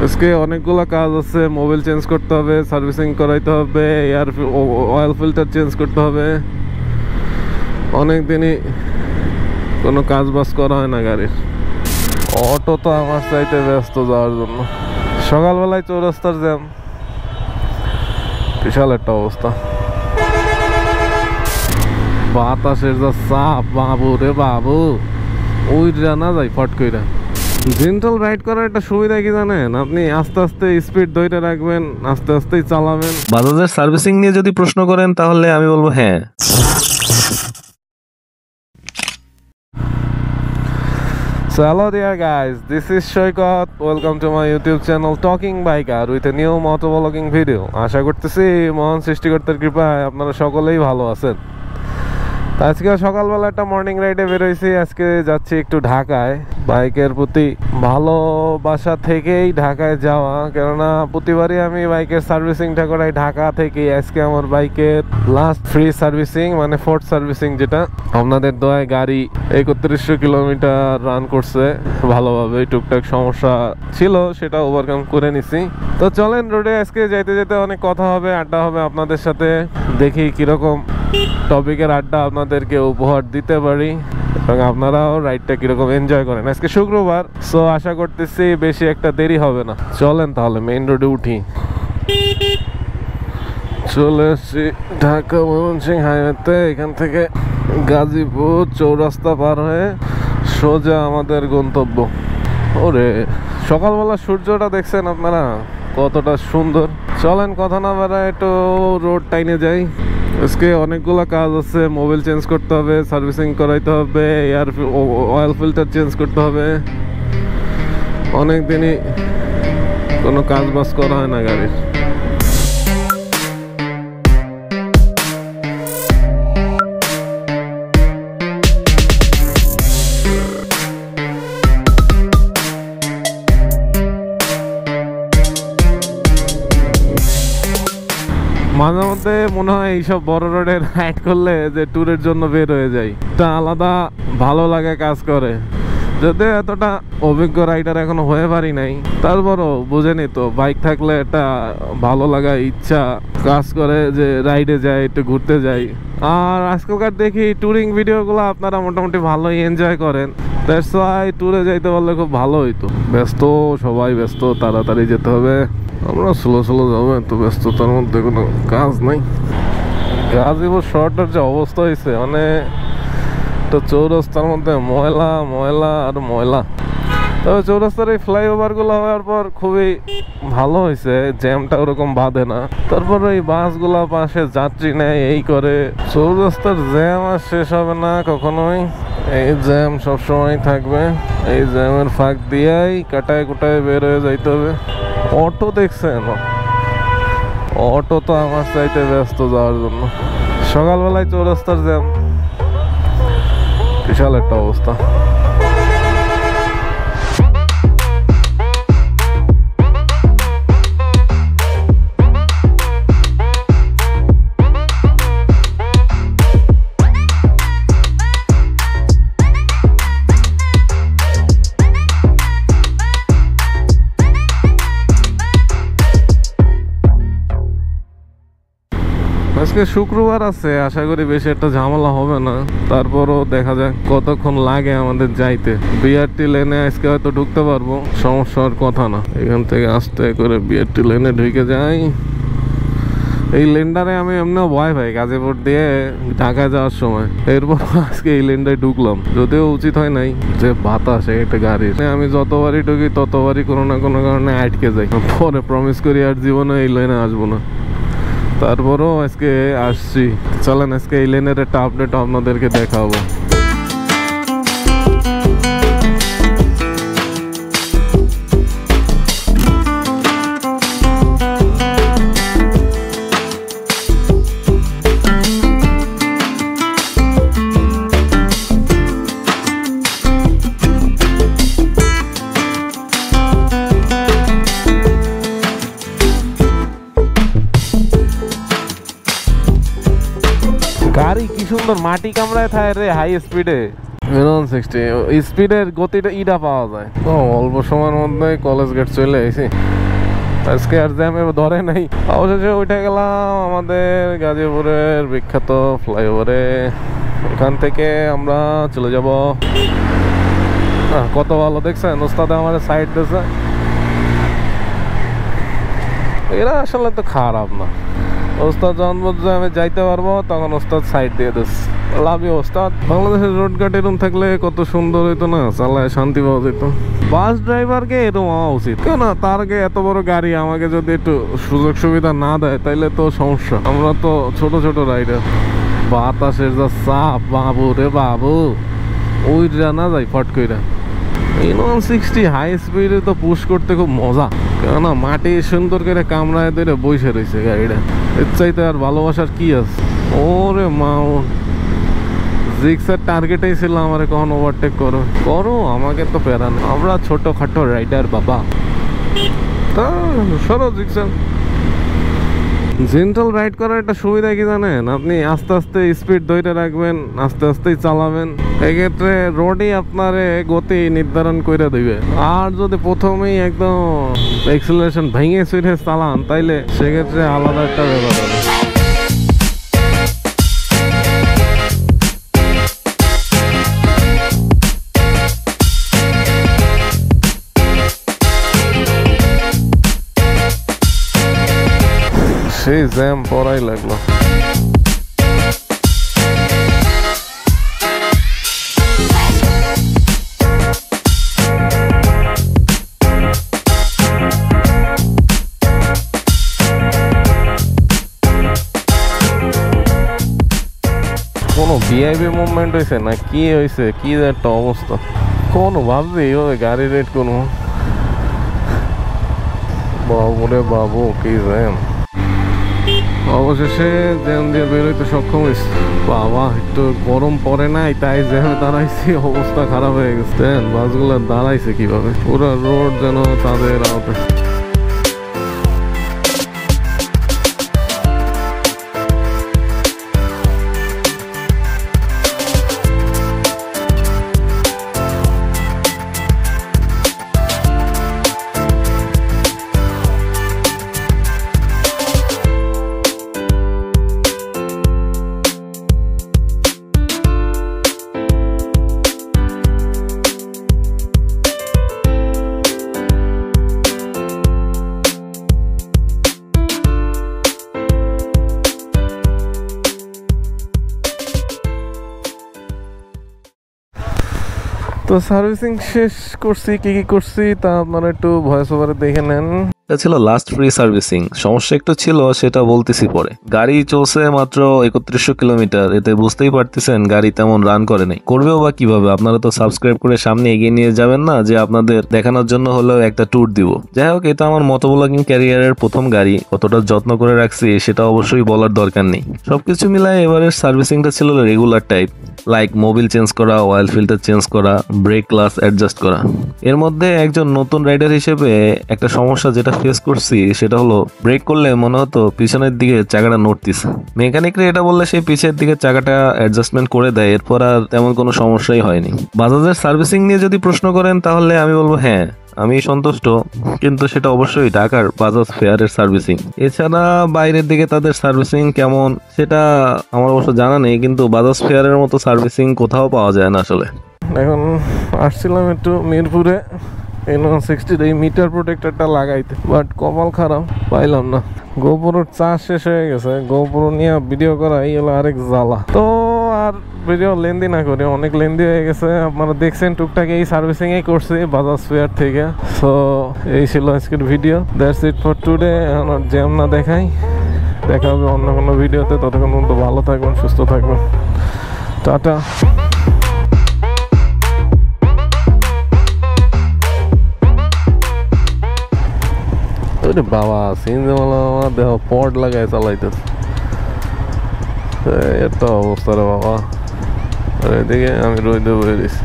আজকে অনেকগুলো কাজ আছে, মোবাইল চেঞ্জ করতে হবে, সার্ভিসিং করাইতে হবে, এয়ার অয়েল ফিল্টার চেঞ্জ করতে হবে। অনেক দিনই কোনো কাজ বাজ করা হয় না গাড়ির। অটো তো আমার চাইতে ব্যস্ত যাওয়ার জন্য। সকালবেলায় চৌরাস্তার জ্যাম, বিশাল একটা অবস্থা। বাতাসের যা চাপ, বাবু রে বাবু, ওই জানা যায় ফট কইরা। জেন্টাল রাইড করার একটা সুবিধা কি জানেন? আপনি আস্তে আস্তে স্পিড ধরে রাখবেন, আস্তে আস্তেই চালাবেন। বাজাজের সার্ভিসিং নিয়ে যদি প্রশ্ন করেন তাহলে আমি বলবো হ্যাঁ। So hello there guys, this is Shoykot. Welcome to my YouTube channel Talking by Car with a new motovlogging video. আশা করতেছি মহান সৃষ্টিকর্তার কৃপায় আপনারা সকলেই ভালো আছেন। আজকে সকালবেলা একটা মর্নিং রাইডে বেরোইছি। আজকে যাচ্ছি একটু ঢাকায়। বাইকের প্রতি ভালোবাসা থেকেই ঢাকায় যাওয়া, কেননা প্রতিবারই আমি বাইকের সার্ভিসিংটা করাই ঢাকা থেকে। আজকে আমার বাইকের লাস্ট ফ্রি সার্ভিসিং, মানে ফোর্থ সার্ভিসিং, যেটা আপনাদের দয়ায় গাড়ি 3100 কিলোমিটার রান করছে ভালোভাবে। টুকটাক সমস্যা ছিল, সেটা ওভারকাম করে নিছি। তো চলেন রোডে আজকে যাইতে যেতে অনেক কথা হবে, আড্ডা হবে আপনাদের সাথে। দেখি কিরকম টপিকের আড্ডা আপনাদেরকে উপহার দিতে পারি এবং আপনারাও রাইডটা কিরকম এনজয় করেন। আজকে শুক্রবার, সো আশা করতেছি বেশি একটা দেরি হবে না। চলেন তাহলে মেইন রোডে উঠি। চলে এসছি ঢাকা ময়মনসিংহ হাইওয়েতে। এখান থেকে গাজীপুর চৌরাস্তা পার হয়ে সোজা আমাদের গন্তব্য। ওরে সকালবেলা সূর্যটা দেখছেন আপনারা কতটা সুন্দর। চলেন কথা না বাড়ায় একটু রোড টাইনে যাই। আজকে অনেকগুলো কাজ আছে, মোবাইল চেঞ্জ করতে হবে, সার্ভিসিং করাইতে হবে, এয়ার অয়েল ফিল্টার চেঞ্জ করতে হবে। অনেক দিনই কোনো কাজ বাজ করা হয় না গাড়ির। মাঝে মধ্যে মনে হয় এইসব বড় রোডে রাইড করলে যে ট্যুরের জন্য বের হয়ে যায়, একটা আলাদা ভালো লাগে কাজ করে। যদি এতটা অভিজ্ঞ রাইডার এখনো হয়ে পারি নাই, তারপরও বুঝেনি তো বাইক থাকলে একটা ভালো লাগা ইচ্ছা কাজ করে যে রাইডে যাই, একটু ঘুরতে যাই। আর আজকালকার দেখি ট্যুরিং ভিডিওগুলো আপনারা মোটামুটি ভালোই এনজয় করেন। দ্যাটস ওয়াই ট্যুরে যাইতে পারলে খুব ভালো হইতো। ব্যস্ত, সবাই ব্যস্ত, তাড়াতাড়ি যেতে হবে। আমরা স্লো স্লো যাবো, এত ব্যস্ততার মধ্যে কোনো কাজ নাই। গাজীপুর শহরটার যে অবস্থা হয়েছে, মানে তো চৌরাস্তার মধ্যে ময়লা ময়লা আর ময়লা। তবে চৌরাস্তার এই ফ্লাইওভারগুলো হওয়ার পর খুবই ভালো হয়েছে, জ্যামটা ওরকম বাঁধে না। তারপর এই বাসগুলো পাশে যাত্রী নেয়, এই করে। চৌরাস্তার জ্যাম আর শেষ হবে না কখনোই, এই জ্যাম সবসময় থাকবে। এই জ্যামের ফাঁক দিয়েই কাটায় কুটায় বের হয়ে যাইতে হবে। অটো দেখছেন, অটো তো আমার চাইতে ব্যস্ত যাওয়ার জন্য। সকালবেলায় চৌরাস্তার জ্যাম, বিশাল একটা অবস্থা। আজকে শুক্রবার আছে, আশা করি বেশি একটা ঝামেলা হবে না। তারপরও দেখা যাক কতক্ষণ লাগে আমাদের যাইতে। বিআরটি লেনে আজকে হয়তো ঢুকতে পারবো, সমস্যার কথা না। এখান থেকে আস্তে করে বিআরটি লেনে ঢুকে যাই। এই লেনটারে আমি এমনিও ভয় পাই গাজীপুর দিয়ে ঢাকায় যাওয়ার সময়। এরপর আজকে এই লেনটায় ঢুকলাম, যদিও উচিত হয় নাই, যে বাতাস একটা গাড়ির। আমি যতবারই ঢুকি ততবারই কোনো না কোনো কারণে আটকে যাই। পরে প্রমিস করি আর জীবনে এই লেনে আসবো না। তারপরও আজকে আসছি। চলেন আজকে এই লেনের একটা আপডেট আপনাদেরকে দেখাবো। গাড়ি কি সুন্দর মাটি কামড়ায় থাকে রে হাই স্পিডে। 60 স্পিডের গতিটা ইটা পাওয়া যায়। তো অল্প সময়ের মধ্যে কলেজ গেট চলে এসেছি, আজকে আর জ্যামে ধরে নাই। অবশেষে উঠে গেলাম আমাদের গাজীপুরের বিখ্যাত ফ্লাইওভারে। এখান থেকে আমরা চলে যাব। কত ভালো দেখছেন, ওস্তাদ আমার সাইড দিয়েছে। এরা আসলে তো খারাপ না, ওস্তাদ যখন বলছে আমি যাইতে পারবো তখন ওস্তাদ সাইড দিয়ে দিচ্ছে। লাভ ইউ ওস্তাদ। বাংলাদেশের রোড ঘাট এরকম থাকলে কত সুন্দর হইতো না, চালায় শান্তি পাওয়া যেত। বাস ড্রাইভারকে এরকম হওয়া উচিত, কেন না তার আগে এত বড় গাড়ি আমাকে যদি একটু সুযোগ সুবিধা না দেয় তাইলে তো সমস্যা। আমরা তো ছোট ছোট রাইডার। বাতাসের যা চাপ বাবু রে বাবু, ওই না যাই ফট কইরা। 160 হাই স্পিডে তো পুশ করতে খুব মজা, কেননা মাটি সুন্দর করে কামড়ায় ধরে বসে রয়েছে গাড়িটা। এর চাইতে আর ভালোবাসার কি আছে। ওরে মাও, জিক্সের টার্গেটেই ছিল আমার কখন ওভারটেক করো করো, আমাকে তো প্যারা নেই, আমরা ছোটখাটো রাইডার বাবা। তা সরো জিক্সের। জেন্টাল রাইড করার একটা সুবিধা কি জানেন, আপনি আস্তে আস্তে স্পিড ধরে রাখবেন, আস্তে আস্তেই চালাবেন, এক্ষেত্রে রোডই আপনারে গতি নির্ধারণ করে দিবে। আর যদি প্রথমেই একদম এক্সেলারেশন ভেঙে চুরে চালান তাইলে সেক্ষেত্রে আলাদা একটা ব্যাপার হবে। সেই জ্যাম পড়াই লাগলো। কোনো ভিআইপি মুভমেন্ট হয়েছে না কি হয়েছে, কি একটা অবস্থা, কোনো ভাবছি এইভাবে গাড়ি রেড করবো। বাবু রে বাবু, কি জ্যাম। অবশেষে জ্যাম দিয়ে বেরোইতে সক্ষম হয়েছে। বাবা একটু গরম পড়ে নাই তাই জ্যামে দাঁড়াইছি, অবস্থা খারাপ হয়ে গেছে। বাসগুলো দাঁড়াইছে কিভাবে, পুরো রোড যেন তাদের আওতায়। তো সার্ভিসিং শেষ করছি, কি কি করছি তা আপনারা একটু ভয়েস ওভারে দেখে নেন। এটা ছিল লাস্ট ফ্রি সার্ভিসিং। সমস্যা একটু ছিল, সেটা বলতেছি পরে। গাড়ি চলছে মাত্র 3100 কিলোমিটার, এতে বুঝতেই পারতেছেন গাড়ি তেমন রান করে নাই। করবেও বা কিভাবে, আপনারা তো সাবস্ক্রাইব করে সামনে এগিয়ে নিয়ে যাবেন না যে আপনাদের দেখানোর জন্য হলেও একটা ট্যুর দিব। যাই হোক, এটা আমার মোটোব্লগিং ক্যারিয়ারের প্রথম গাড়ি, কতটা যত্ন করে রাখছি সেটা অবশ্যই বলার দরকার নেই। সবকিছু মিলায় এবারের সার্ভিসিংটা ছিল regular type, like Mobil change করা, অয়েল ফিল্টার চেঞ্জ করা, ব্রেক ক্লাস অ্যাডজাস্ট করা। এর মধ্যে একজন নতুন রাইডার হিসেবে একটা সমস্যা যেটা ফেস করছি সেটা হলো ব্রেক করলে মনে হতো পিছনের দিকে চাকাটা নড়তিছে। মেকানিকরা এটা বললে সে পিছের দিকে চাকাটা অ্যাডজাস্টমেন্ট করে দেয়, এরপর আর তেমন কোনো সমস্যাই হয়নি। বাজাজের সার্ভিসিং নিয়ে যদি প্রশ্ন করেন তাহলে আমি বলবো হ্যাঁ, আমি সন্তুষ্ট, কিন্তু সেটা অবশ্যই ঢাকার বাজাজ ফেয়ারের সার্ভিসিং। এছাড়া বাইরের দিকে তাদের সার্ভিসিং কেমন সেটা আমার অবশ্য জানা নেই, কিন্তু বাজাজ ফেয়ারের মতো সার্ভিসিং কোথাও পাওয়া যায় না আসলে। এখন আসছিলাম একটু মিরপুরে 160 এই মিটার প্রোটেক্টরটা লাগাইতে, বাট কপাল খারাপ, পাইলাম না। গোপুরের চার্জ শেষ হয়ে গেছে, গোপুর নিয়ে ভিডিও করা এই হলো আরেক জ্বালা। তো আর ভিডিও লেন্দি না করি, অনেক লেন্দি হয়ে গেছে। আপনারা দেখছেন টুকটাক এই সার্ভিসিং এই করছি বাজাজ ফেয়ার থেকে। সো এই ছিল আজকের video, that's it for today. এখন আর জ্যাম না দেখাই, দেখা হবে অন্য কোনো ভিডিওতে। ততক্ষণ পর্যন্ত ভালো থাকবেন, সুস্থ থাকবেন, টাটা। বাবা সিনজেমালা দেহ পট লাগায় চালাইতেছে, এত অবস্থা রে বাবা। আর এদিকে আমি রোদে বয়ে দিছি।